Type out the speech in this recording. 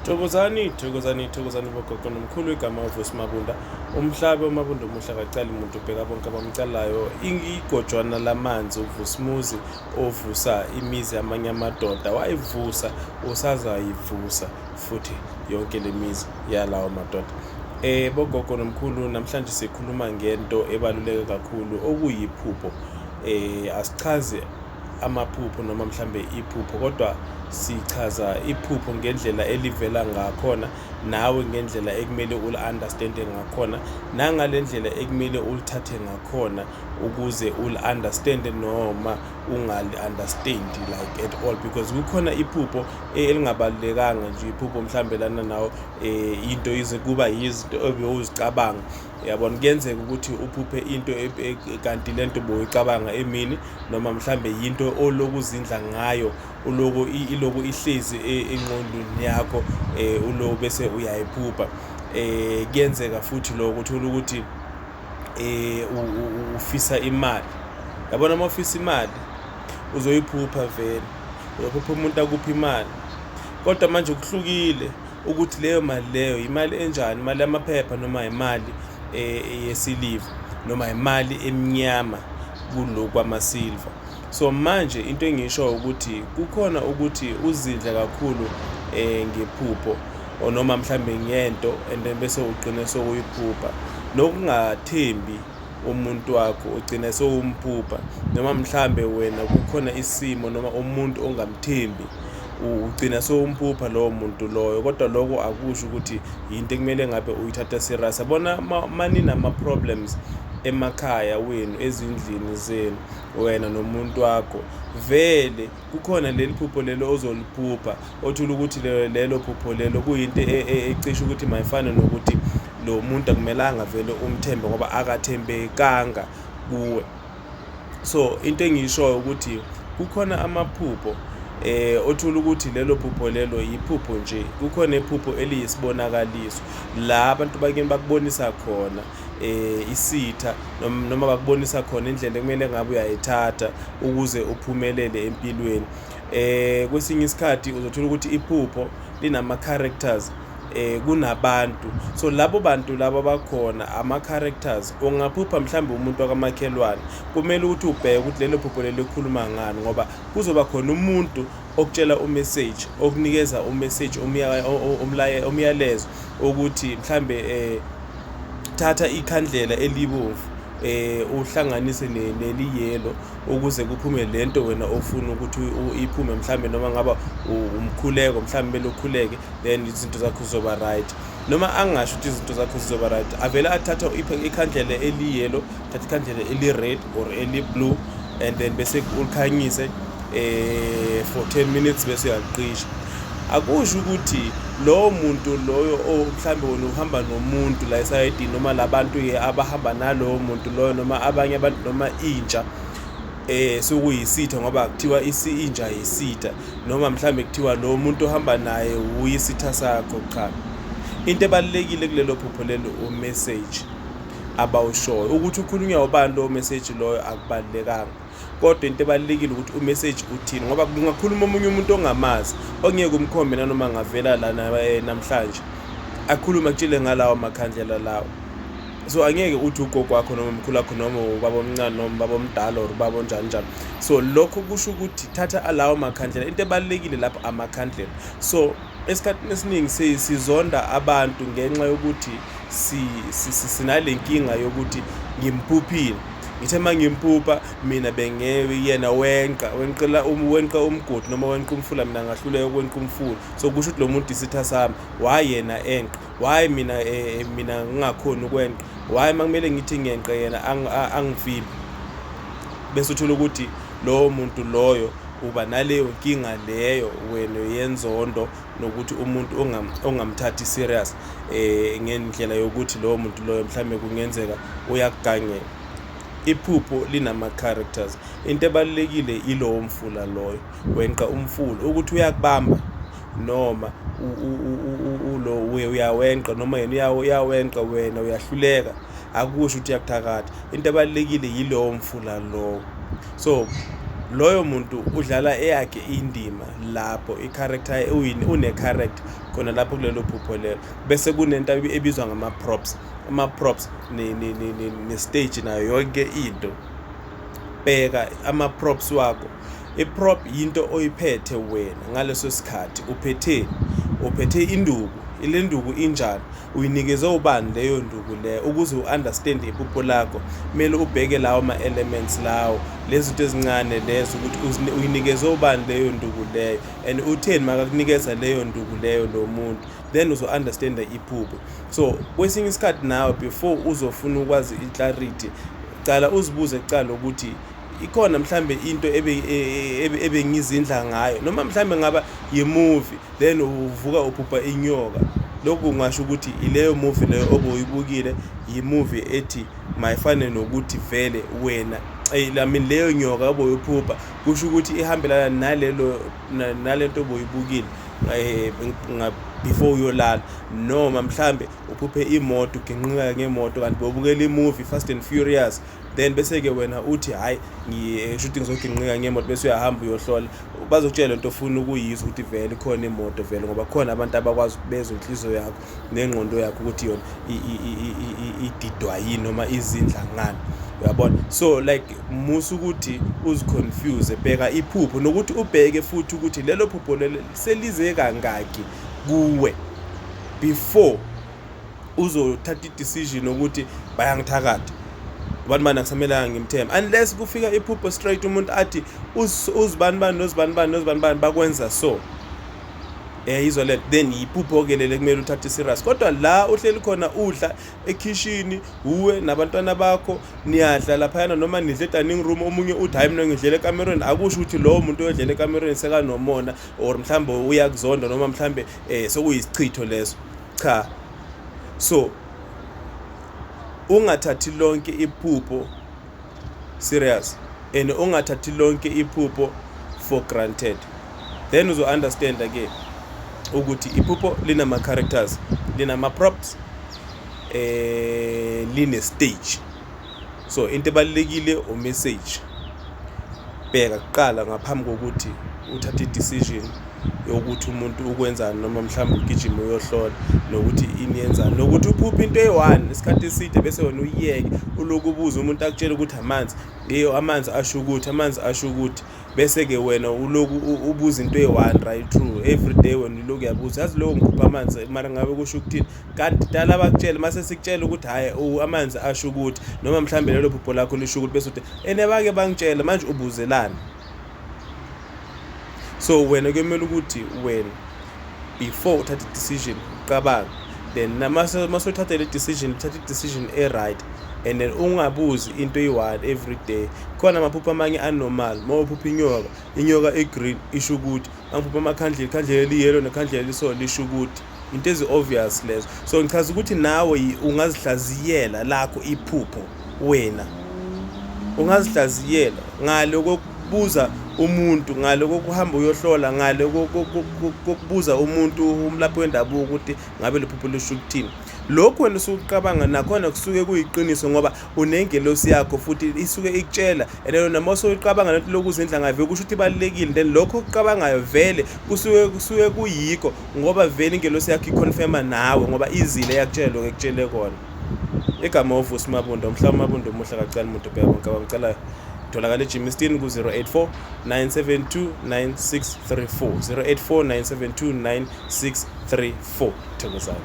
Thokozani bogogo nomkhulu igama uVusi Mabunda. Umhlaba uMabunda umuhle akacala umuntu ubheka bonke abamcalayo. Igojwana lamanzi uVusimuzi ovusa imizi amanye amadoda wayivusa usazayivusa futhi yonke lemizi yalawo madoda. Bogogo nomkhulu namhlanje sikhuluma ngento ebaluleke kakhulu okuyiphupho. Asichaze amaphupho noma mhlambe iphupho kodwa sichaza iphupho ngendlela elivela ngakhona nawe ngendlela ekumele uli-understande ngakhona nangalendlela ekumele ulithathe ngakhona ukuze uli-understande noma ungali-understandi like at all, because kukhona iphupho elingabalulekanga nje iphupho mhlambe lana nawo into ize kuba yizinto obuzicabanga. Yabona, kuyenzeka ukuthi uphuphe into kanti lento boyicabanga emini noma mhlambe yinto olokuzindla ngayo iloku ihlezi engqondweni yakho ulo bese uyayiphupha. Kuyenzeka futhi lokho uthola ukuthi ufisa imali. Yabona, uma ufisa imali uzoyiphupha vele, uyophupha umuntu akupha imali, kodwa manje kuhlukile ukuthi leyo mali leyo imali enjani, imali yamaphepha noma imali yesiliva noma imali emnyama kulo kwamasilva. So manje into engisho ukuthi kukhona ukuthi uzindle kakhulu ngephupho noma mhlambe ngento and then bese ugcine sokuyiphupha nokungathembi umuntu wakho ugcine sowumphupha, noma mhlambe wena kukhona isimo noma umuntu ongamthembi ugcina sowumphupha lowo muntu loyo, kodwa lokho akusho ukuthi yinto ekumele ngabe uyithatha serious. Yabona, manini ama-problems emakhaya wenu, ezindlini zenu, wena nomuntu wakho, vele kukhona leli phupho lelo ozoliphupha othola ukuthi lelo phupho lelo kuyinto ecisha ukuthi mayifane nokuthi lo muntu akumelanga vele umthembe ngoba akathembekanga kuwe. So into engishoyo ukuthi kukhona amaphupho othola ukuthi lelo phupho lelo yiphupho nje. Kukhona iphupho eliyisibonakaliso la abantu bakini bakubonisa khona isitha noma bakubonisa khona indlela ekumele ngabe uyayithatha ukuze uphumelele empilweni. Kwesinye isikhathi uzothola ukuthi iphupho linama-characters kunabantu, so labo bantu labo bakhona ama-characters. Ungaphupha mhlawumbe umuntu wakamakhelwane, kumele ukuthi ubheke ukuthi lelo phupho lelo likhuluma ngani, ngoba kuzoba khona umuntu okutshela umessage, okunikeza umessage umyalezo ukuthi mhlambe thatha ikhandlela elibomvu uhlanganise neliyelo ukuze kuphume lento wena ofuna ukuthi iphume, mhlambe noma ngaba umkhuleko, mhlambe lokhuleke then izinto zakho zizoba right. Noma angasho ukuthi izinto zakho zizoba right, avela athatha ikhandlela eliyelo, thatha ikhandlela eli-red or eli-blue and then bese ulikhanyise for 10 minutes bese uyaqisha. Akusho ukuthi lowo muntu loyo mhlambe wena uhamba nomuntu la esayidini noma labantu abahamba nalowo muntu loyo noma abanye abantu noma intsha sokuyisitha, ngoba kuthiwa intsha yisitha, noma mhlambe kuthiwa lo muntu ohamba naye uyisitha sakho. Cha, into ebalulekile kulelo phupho lelo message abawushoyo. Ukuthi ukhulunywa ubani lo message loyo akubalulekanga, kodwa into ebalulekile ukuthi umessage uthini, ngoba kungakhuluma omunye umuntu ongamazi ongeke umkhombe nanoma ngavela la namhlanje akhuluma kutshele ngalawo makhandlela lawo. So angeke uthi ugogo wakho noma umkhulu wakho noma ubaba omncane noma ubaba omdala or ubaba onjani njalo. So lokho kusho ukuthi thatha alawo makhandlela. Into ebalulekile lapho amakhandlela. So esikhathini esiningi sizonda abantu ngenxa yokuthi sinale nkinga yokuthi ngimphuphile. Ngithe mangimphupha mina yena wenqa umgodi noma wenqa umfula, mina ngahluleka ukwenqa umfula. So kusho ukuthi lo muntu isitha sami, why yena enqa, why mina ngingakhoni ukwenqa, why makumele ngithi ngiyenqa yena angivimbi. Bese uthola ukuthi lowo muntu loyo uba naleyo nkinga leyo wena yenzondo nokuthi umuntu ongamthathi serious ngendlela yokuthi lowo muntu loyo mhlambe kungenzeka uyakugangela. Iphupho linama-characters. Into ebalulekile ilowo mfula loyo, wenqa umfula ukuthi uyakubamba noma uyawenqa noma yena uyawenqa wena uyahluleka, akusho ukuthi uyakuthakatha. Into ebalulekile yilowo mfula lowo. So loyo muntu udlala eyakhe indima lapho i-character une-character khona lapho kulelo phupho lelo, bese kunento ebizwa ngama-props. Ama-props ne-stage nayo yonke into. Bheka ama-props wakho. I-prop yinto oyiphethe wena ngaleso sikhathi. Uphethe induku. Ile nduku injani, uyinikeze ubani leyo nduku leyo. Ukuze u-understand iphupho lakho kumele ubheke lawo ma-elements lawo, lezi zinto ezincane lezo, ukuthi uyinikeze ubani leyo nduku leyo and utheni makakunikeza leyo nduku leyo lo muntu, then uzo-understanda iphupho. So kwesinye isikhathi nawe before uzofuna ukwazi i-clarity, cala uzibuze kucala ukuthi ikhona mhlambe into ebengizindla ngayo, noma mhlambe ngaba yi-movie then uvuka uphupha inyoka. Lokhu ngisho ukuthi ileyo movie leyo obuyibukile yi-movie ethi mayifane nokuthi vele wena leyo nyoka obuyiphupha kusho ukuthi ihambelana nalento obuyibukile before uyolala. Noma mhlambe uphuphe imoto, uginqika ngemoto kanti bobukela i-movie Fast and Furious, then bese ke wena uthi hayi ngishuthi ngizoginqika ngemoto, bese uyahamba uyohlola. Bazokutshela into ofuna ukuyizwa ukuthi vele khona imoto vele, ngoba khona abantu abakwazi ukubezwa inhliziyo yakho nengqondo yakho ukuthi yona ididwa yini noma izindla ngani, uyabona. So like musu ukuthi uziconfuse, bheka iphupho nokuthi ubheke futhi ukuthi lelo phupho lelo selize kangaki kuwe before uzothatha i-decision ukuthi bayangithakatha abantu bana kusamelanga ngimthembe, unless kufika iphupho straight umuntu athi uzibani bakwenza so yizo le, then iphupho ke lele kumele uthathe serious. Kodwa la uhleli khona udla ekhishini uwe nabantwana bakho niyadla laphayana noma nidle dining room, omunye uthi hayi mina ngidlela ekamerweni, akusho ukuthi lowo muntu oyedlela ekamerweni sekanomona or mhlambe uyakuzonda noma mhlambe sokuyisichitho leso, cha. So ungathathi lonke iphupho serious and ungathathi lonke iphupho for granted, then uzo understand again ukuthi iphupho linama-characters, linama-props, line-stage. So into ebalulekile u-message. Bheka kuqala ngaphambi kokuthi uthathe i-decision yokuthi umuntu ukwenzani, noma mhlawumbe ugijima uyohlola nokuthi iniyenzani, nokuthi uphuphe into eyi-1 isikhathi eside bese wena uyiyeke uloku ubuza umuntu akutshela ukuthi amanzi asho ukuthi, bese ke wena uloku ubuza into eyi-1 right true every day wena uloku uyabuza, yazi lokho ngiphupha amanzi mara ngabe kusho ukuthini, kanti dala bakutshela mase sikutshela ukuthi hayi amanzi asho ukuthi, noma mhlambe lelo phupho lakho lisho ukuthi, bese uthi bake bangitshela manje ubuzelani. So wena kumele ukuthi wena before uthatha i-decision uqabanga, then masothatha le decision uthatha i-decision e-right and then ungabuzi into eyi-1 every day. Khona amaphupho amanye anormal, mawuphupha inyoka e-green isho ukuthi, angiphupha ikhandlela eli-yellow nekhandlela eliso lisho ukuthi, into ezi-obvious lezo. So ngichaza ukuthi nawe ungazihlaziyela lakho iphupho, wena ungazihlaziyela ngale kokubuza umuntu, ngale kokuhamba uyohlola, ngale kokubuza umuntu umlaphi wendabuko ukuthi ngabe lo phupho lisho ukuthini. Lokho wena usuqabanga nakhona kusuke kuyiqiniso ngoba unengelosi yakho futhi isuke ikutshela, and noma usuqabanga lento lokuzindla ngave kusho ukuthi ibalekile, then lokho ukuqabangayo vele kusuke kuyikho ngoba vele ingelosi yakho iconfirma nawe ngoba izile yakutshela lokho ekutshele kona. Igama uVusi Mabunda, umhlaba Mabunda omuhle kacala umuntu bheka bonke abangicelayo. Tholakala eJimmiston ku-084 972 9634 084 972 9634. Thokozani.